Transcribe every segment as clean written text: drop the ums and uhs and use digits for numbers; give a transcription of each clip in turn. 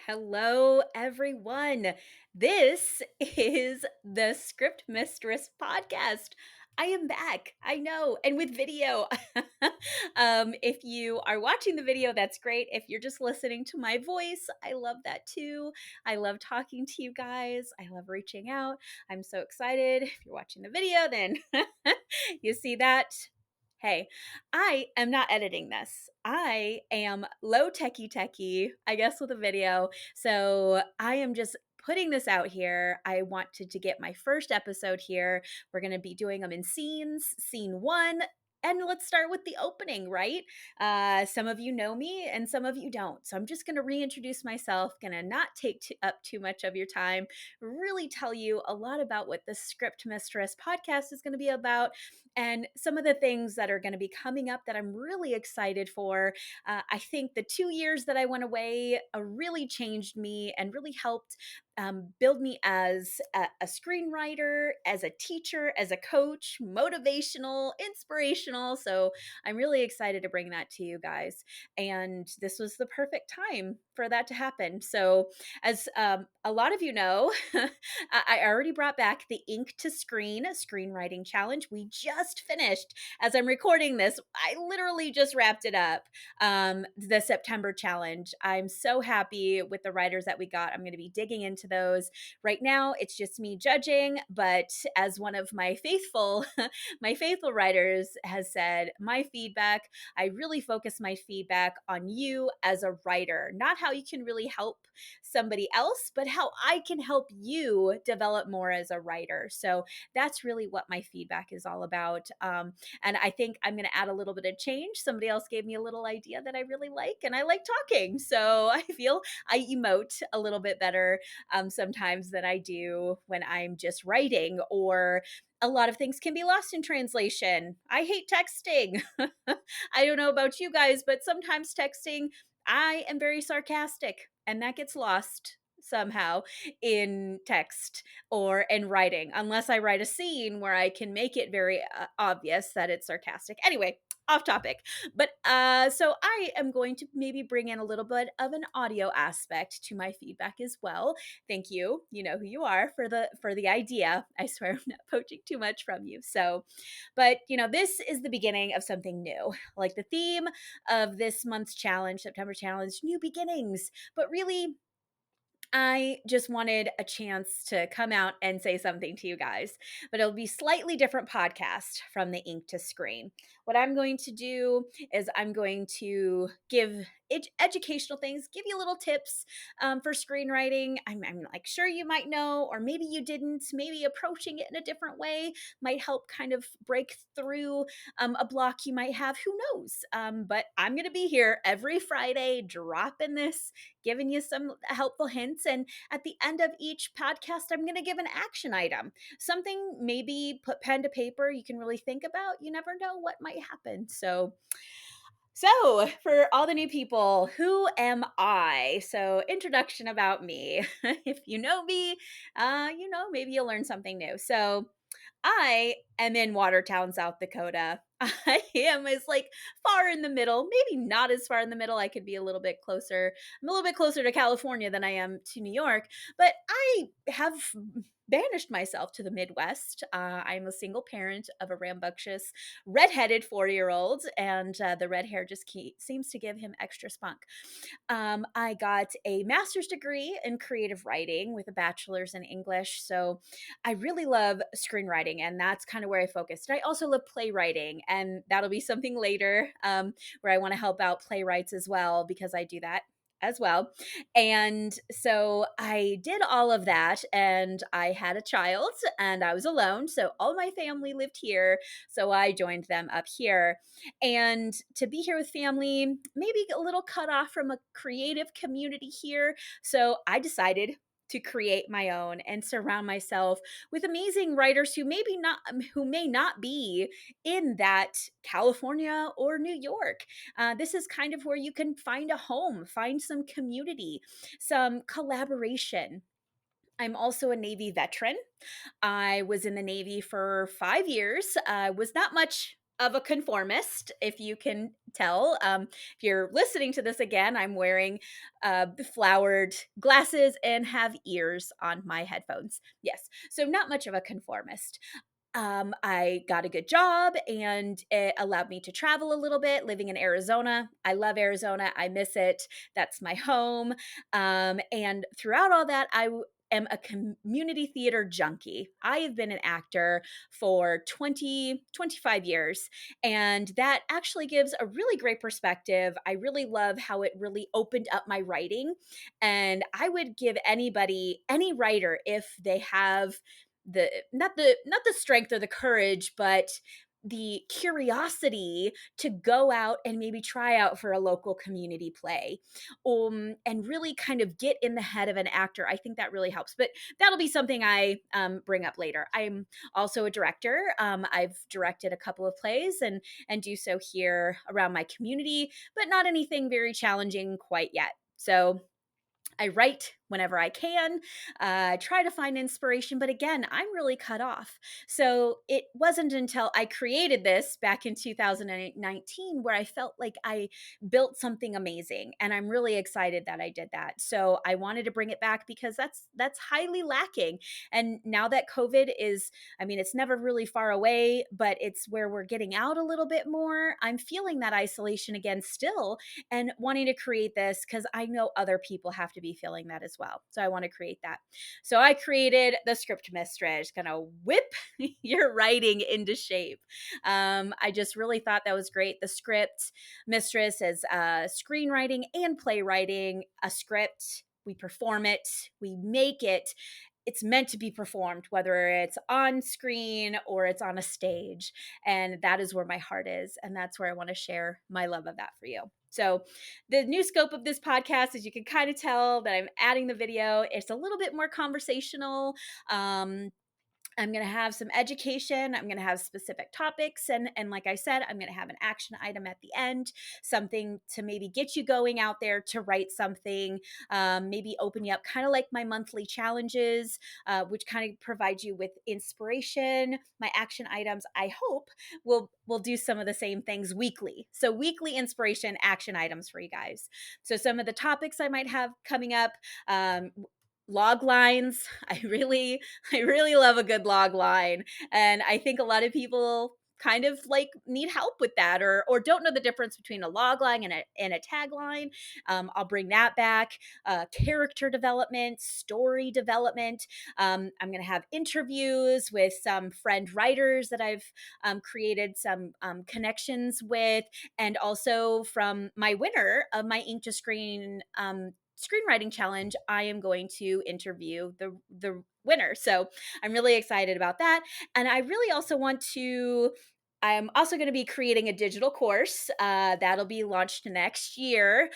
Hello, everyone. This is the Script Mistress podcast. I am back. I know, and with video. If you are watching the video, that's great. If you're just listening to my voice, I love that too. I love talking to you guys. I love reaching out. I'm so excited. If you're watching the video, then you see that. Hey, I am not editing this. I am low techie, I guess, with a video. So I am just putting this out here. I wanted to get my first episode here. We're going to be doing them in scenes, scene one. And let's start with the opening, right? Some of you know me and some of you don't. So I'm just going to reintroduce myself, going to not take up too much of your time, really tell you a lot about what the Script Mistress podcast is going to be about and some of the things that are going to be coming up that I'm really excited for. I think the 2 years that I went away really changed me and really helped build me as a screenwriter, as a teacher, as a coach, motivational, inspirational. So I'm really excited to bring that to you guys. And this was the perfect time for that to happen. So, as a lot of you know, I already brought back the Ink to Screen screenwriting challenge. We just finished as I'm recording this. I literally just wrapped it up, the September challenge. I'm so happy with the writers that we got. I'm going to be digging into those. Right now, it's just me judging, but as one of my faithful my faithful writers has said, my feedback, I really focus my feedback on you as a writer, not how you can really help somebody else, but how I can help you develop more as a writer. So that's really what my feedback is all about. And I think I'm going to add a little bit of change. Somebody else gave me a little idea that I really like, and I like talking. So I feel I emote a little bit better sometimes than I do when I'm just writing, or a lot of things can be lost in translation. I hate texting. I don't know about you guys, but sometimes texting, I am very sarcastic, and that gets lost somehow in text or in writing, unless I write a scene where I can make it very obvious that it's sarcastic. Anyway, off topic. But so I am going to maybe bring in a little bit of an audio aspect to my feedback as well. Thank you. You know who you are for the idea. I swear I'm not poaching too much from you. So, but this is the beginning of something new. Like the theme of this month's challenge, September challenge, new beginnings. But really, I just wanted a chance to come out and say something to you guys, but it'll be slightly different podcast from the Ink to Screen. What I'm going to do is I'm going to give educational things, give you little tips for screenwriting. I'm like sure you might know, or maybe you didn't. Maybe approaching it in a different way might help kind of break through a block you might have. Who knows? But I'm going to be here every Friday, dropping this, giving you some helpful hints. And at the end of each podcast, I'm going to give an action item, something maybe put pen to paper you can really think about. You never know what might happen. So, for all the new people, who am I? So, introduction about me. If you know me, maybe you'll learn something new. So, I am in Watertown, South Dakota. I am as like far in the middle, maybe not as far in the middle. I could be a little bit closer. I'm a little bit closer to California than I am to New York, but I have banished myself to the Midwest. I'm a single parent of a rambunctious redheaded 4-year-old, and the red hair just seems to give him extra spunk. I got a master's degree in creative writing with a bachelor's in English. So I really love screenwriting, and that's kind of where I focused. I also love playwriting, and that'll be something later where I want to help out playwrights as well, because I do that as well. And so I did all of that, and I had a child, and I was alone. So all my family lived here. So I joined them up here. And to be here with family, maybe a little cut off from a creative community here. So I decided to create my own and surround myself with amazing writers who may not be in that California or New York. This is kind of where you can find a home, find some community, some collaboration. I'm also a Navy veteran. I was in the Navy for 5 years. Was not much of a conformist, if you can tell. If you're listening to this again, I'm wearing flowered glasses and have ears on my headphones. Yes, so not much of a conformist. I got a good job and it allowed me to travel a little bit living in Arizona. I love Arizona. I miss it. That's my home. And throughout all that, am a community theater junkie. I have been an actor for 25 years, and that actually gives a really great perspective. I really love how it really opened up my writing. And I would give anybody, any writer, if they have the strength or the courage, but the curiosity to go out and maybe try out for a local community play, and really kind of get in the head of an actor. I think that really helps, but that'll be something I bring up later. I'm also a director. I've directed a couple of plays and do so here around my community, but not anything very challenging quite yet. So I write whenever I can, try to find inspiration, but again, I'm really cut off. So it wasn't until I created this back in 2019 where I felt like I built something amazing, and I'm really excited that I did that. So I wanted to bring it back because that's highly lacking. And now that COVID is, I mean, it's never really far away, but it's where we're getting out a little bit more. I'm feeling that isolation again still, and wanting to create this because I know other people have to be feeling that as well. So I want to create that. So I created the Script Mistress, kind of whip your writing into shape. I just really thought that was great. The Script Mistress is screenwriting and playwriting. A script, we perform it, we make it. It's meant to be performed, whether it's on screen or it's on a stage. And that is where my heart is. And that's where I want to share my love of that for you. So, the new scope of this podcast, as you can kind of tell, that I'm adding the video, it's a little bit more conversational. I'm going to have some education. I'm going to have specific topics. And like I said, I'm going to have an action item at the end, something to maybe get you going out there to write something, maybe open you up, kind of like my monthly challenges, which kind of provide you with inspiration. My action items, I hope, will do some of the same things weekly. So weekly inspiration action items for you guys. So some of the topics I might have coming up, log lines. I really love a good log line, and I think a lot of people kind of like need help with that, or don't know the difference between a log line and a tagline. I'll bring that back. Character development, story development. I'm going to have interviews with some friend writers that I've created some connections with, and also from my winner of my Ink to Screen screenwriting challenge, I am going to interview the winner. So I'm really excited about that. And I really also want to, I'm also going to be creating a digital course that'll be launched next year.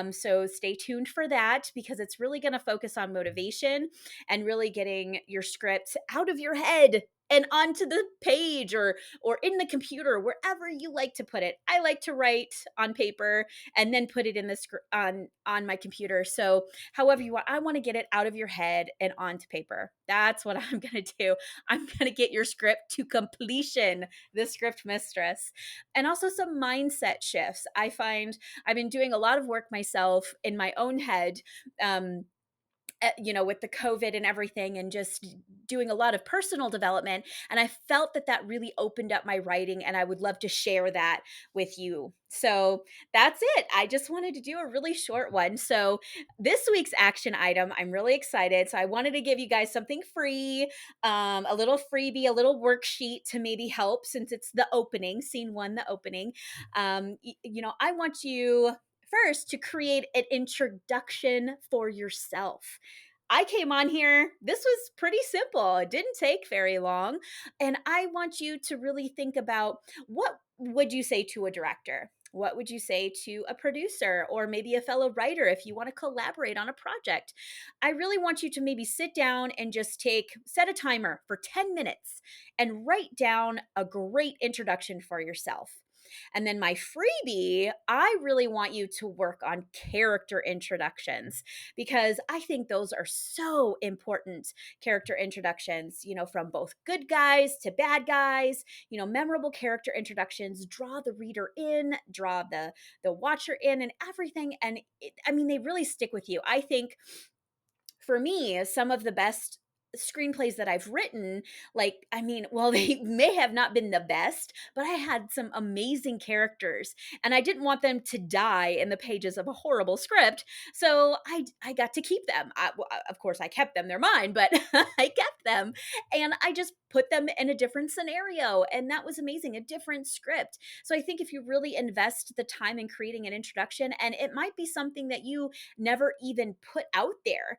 So stay tuned for that, because it's really going to focus on motivation and really getting your script out of your head and onto the page, or in the computer, wherever you like to put it. I like to write on paper and then put it in the on my computer. So however you want, I want to get it out of your head and onto paper. That's what I'm going to do. I'm going to get your script to completion, the Script Mistress. And also some mindset shifts. I find I've been doing a lot of work myself in my own head, with the COVID and everything, and just doing a lot of personal development. And I felt that really opened up my writing, and I would love to share that with you. So that's it. I just wanted to do a really short one. So this week's action item, I'm really excited. So I wanted to give you guys something free, a little freebie, a little worksheet to maybe help, since it's the opening, scene one, the opening. I want you first to create an introduction for yourself. I came on here, this was pretty simple. It didn't take very long. And I want you to really think about, what would you say to a director? What would you say to a producer, or maybe a fellow writer if you want to collaborate on a project? I really want you to maybe sit down and just set a timer for 10 minutes and write down a great introduction for yourself. And then my freebie, I really want you to work on character introductions because I think those are so important. Character introductions, from both good guys to bad guys, memorable character introductions draw the reader in, draw the watcher in and everything. And they really stick with you. I think for me, some of the best screenplays that I've written, well, they may have not been the best, but I had some amazing characters and I didn't want them to die in the pages of a horrible script. So I got to keep them. Of course, I kept them, they're mine, but I kept them and I just put them in a different scenario. And that was amazing, a different script. So I think if you really invest the time in creating an introduction, and it might be something that you never even put out there,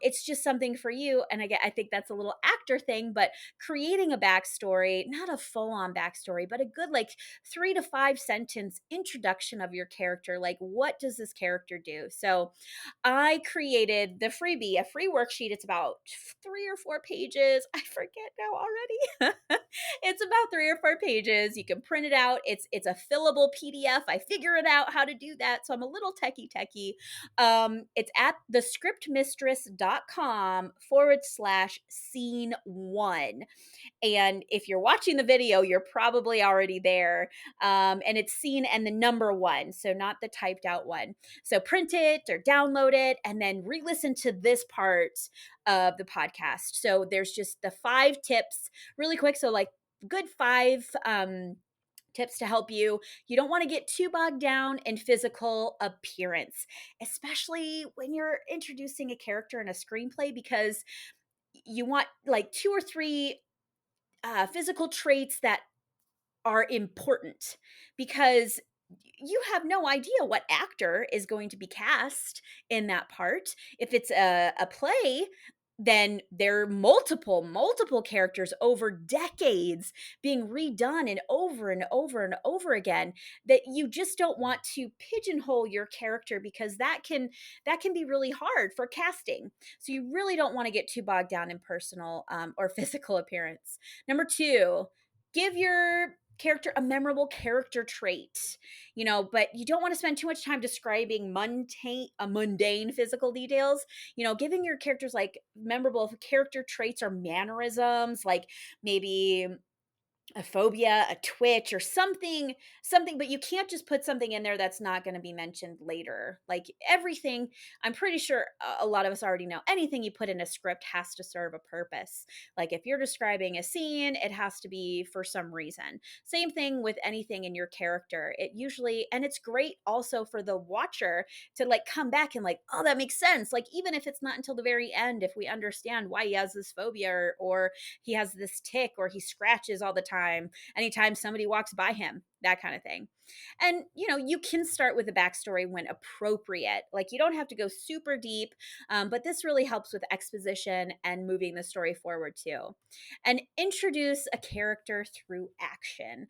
it's just something for you. And again, I think that's a little actor thing, but creating a backstory, not a full on backstory, but a good, like 3 to 5 sentence introduction of your character. Like, what does this character do? So I created the freebie, a free worksheet. It's about 3 or 4 pages. I forget now already. It's about 3 or 4 pages. You can print it out. It's a fillable PDF. I figure it out how to do that. So I'm a little techie. It's at thescriptmistress.com/scene 1. And if you're watching the video, you're probably already there. And it's scene and the number 1, so not the typed out one. So print it or download it and then re-listen to this part of the podcast. So there's just the 5 tips really quick. So like good 5 tips to help you. You don't want to get too bogged down in physical appearance, especially when you're introducing a character in a screenplay, because you want like 2 or 3 physical traits that are important, because you have no idea what actor is going to be cast in that part. If it's a play, then there are multiple characters over decades being redone and over again, that you just don't want to pigeonhole your character, because that can be really hard for casting. So you really don't want to get too bogged down in personal or physical appearance. Number 2, give your character a memorable character trait, but you don't want to spend too much time describing mundane physical details. Giving your characters like memorable character traits or mannerisms, like maybe a phobia, a twitch, or something, but you can't just put something in there that's not going to be mentioned later. Like everything, I'm pretty sure a lot of us already know, anything you put in a script has to serve a purpose. Like if you're describing a scene, it has to be for some reason. Same thing with anything in your character. It usually, and it's great also for the watcher to like come back and like, oh, that makes sense. Like even if it's not until the very end, if we understand why he has this phobia, or he has this tick, or he scratches all the time anytime somebody walks by him, that kind of thing. And you can start with a backstory when appropriate. Like you don't have to go super deep, but this really helps with exposition and moving the story forward too. And introduce a character through action.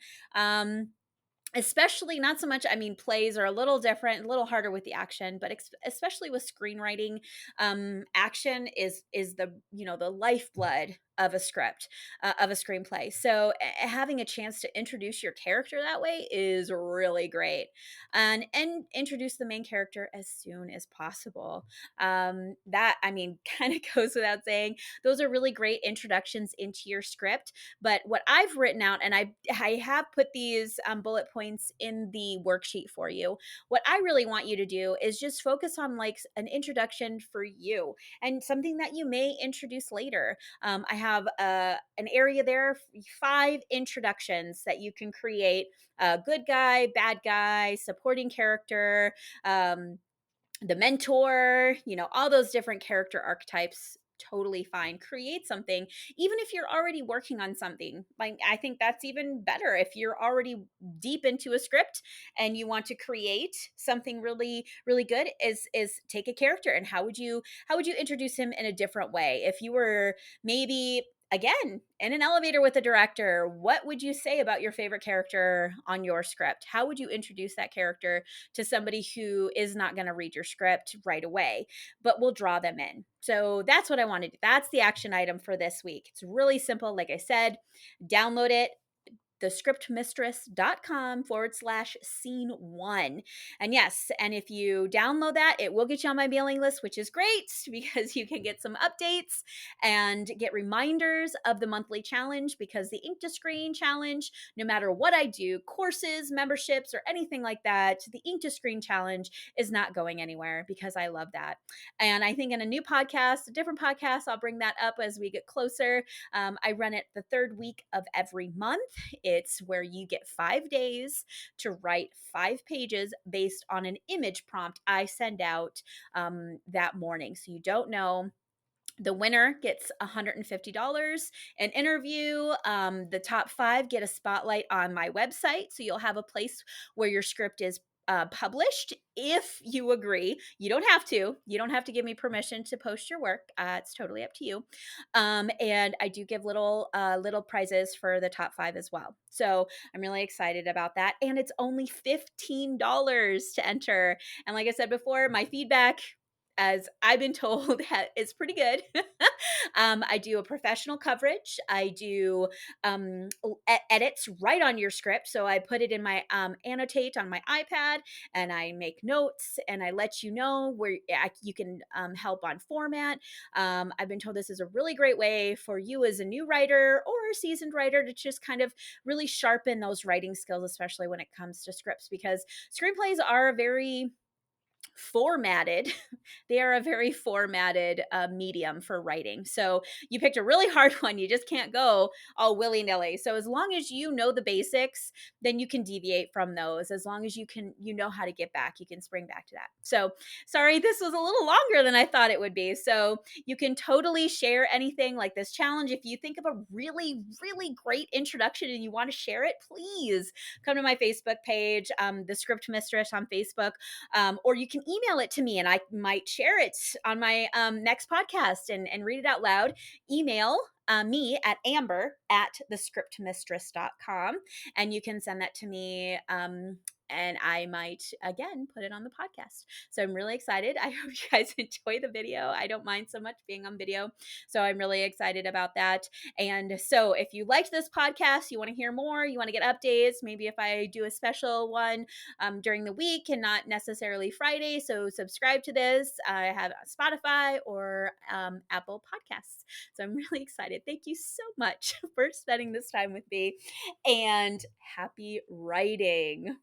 Especially, not so much, plays are a little different, a little harder with the action, but especially with screenwriting, action is the lifeblood of a script, of a screenplay. So having a chance to introduce your character that way is really great. And introduce the main character as soon as possible. That kind of goes without saying. Those are really great introductions into your script. But what I've written out, and I have put these bullet points in the worksheet for you. What I really want you to do is just focus on like an introduction for you and something that you may introduce later. I have an area there, 5 introductions that you can create: good guy, bad guy, supporting character, the mentor, all those different character archetypes. Totally fine. Create something, even if you're already working on something. Like, I think that's even better if you're already deep into a script and you want to create something really, really good. Is take a character, and how would you introduce him in a different way? If you were maybe, again, in an elevator with a director, what would you say about your favorite character on your script? How would you introduce that character to somebody who is not going to read your script right away, but will draw them in? So that's what I wanted. That's the action item for this week. It's really simple. Like I said, download it, thescriptmistress.com/scene1. And yes, and if you download that, it will get you on my mailing list, which is great because you can get some updates and get reminders of the monthly challenge, because the Ink to Screen challenge, no matter what I do, courses, memberships, or anything like that, the Ink to Screen challenge is not going anywhere because I love that. And I think in a new podcast, a different podcast, I'll bring that up as we get closer. I run it the third week of every month. It's where you get 5 days to write 5 pages based on an image prompt I send out that morning. So you don't know. The winner gets $150, an interview. The top 5 get a spotlight on my website. So you'll have a place where your script is published if you agree. You don't have to. You don't have to give me permission to post your work. It's totally up to you. And I do give little prizes for the top 5 as well. So I'm really excited about that. And it's only $15 to enter. And like I said before, my feedback, as I've been told, is pretty good. I do a professional coverage. I do edits right on your script. So I put it in my annotate on my iPad, and I make notes, and I let you know where you can help on format. I've been told this is a really great way for you as a new writer or a seasoned writer to just kind of really sharpen those writing skills, especially when it comes to scripts, because screenplays are very formatted. They are a very formatted medium for writing. So you picked a really hard one. You just can't go all willy-nilly. So as long as you know the basics, then you can deviate from those. As long as you know how to get back, you can spring back to that. So sorry, this was a little longer than I thought it would be. So you can totally share anything like this challenge. If you think of a really, really great introduction and you want to share it, please come to my Facebook page, the Script Mistress on Facebook, or you can email it to me and I might share it on my next podcast and read it out loud. Email me at amber@thescriptmistress.com, and you can send that to me. And I might, again, put it on the podcast. So I'm really excited. I hope you guys enjoy the video. I don't mind so much being on video. So I'm really excited about that. And so if you liked this podcast, you want to hear more, you want to get updates, maybe if I do a special one during the week and not necessarily Friday. So subscribe to this. I have Spotify or Apple Podcasts. So I'm really excited. Thank you so much for spending this time with me, and happy writing.